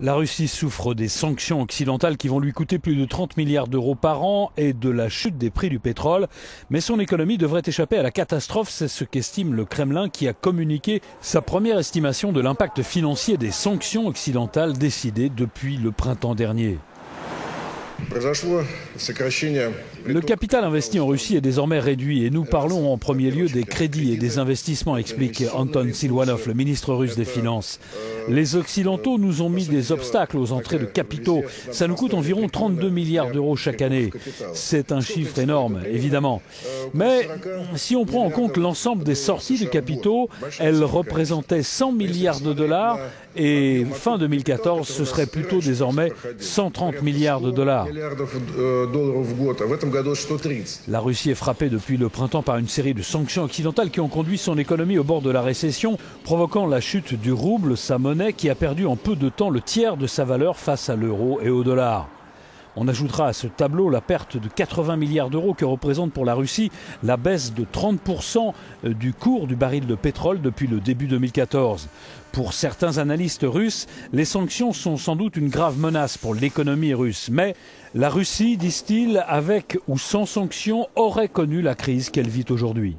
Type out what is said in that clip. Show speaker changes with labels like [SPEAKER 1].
[SPEAKER 1] La Russie souffre des sanctions occidentales qui vont lui coûter plus de 30 milliards d'euros par an et de la chute des prix du pétrole. Mais son économie devrait échapper à la catastrophe, c'est ce qu'estime le Kremlin qui a communiqué sa première estimation de l'impact financier des sanctions occidentales décidées depuis le printemps dernier. Le capital investi en Russie est désormais réduit et nous parlons en premier lieu des crédits et des investissements, explique Anton Silvanov, le ministre russe des Finances. Les Occidentaux nous ont mis des obstacles aux entrées de capitaux. Ça nous coûte environ 32 milliards d'euros chaque année. C'est un chiffre énorme, évidemment. Mais si on prend en compte l'ensemble des sorties de capitaux, elles représentaient 100 milliards de dollars et fin 2014, ce serait plutôt désormais 130 milliards de dollars. La Russie est frappée depuis le printemps par une série de sanctions occidentales qui ont conduit son économie au bord de la récession, provoquant la chute du rouble, sa monnaie qui a perdu en peu de temps le tiers de sa valeur face à l'euro et au dollar. On ajoutera à ce tableau la perte de 80 milliards d'euros que représente pour la Russie la baisse de 30% du cours du baril de pétrole depuis le début 2014. Pour certains analystes russes, les sanctions sont sans doute une grave menace pour l'économie russe. Mais la Russie, disent-ils, avec ou sans sanctions, aurait connu la crise qu'elle vit aujourd'hui.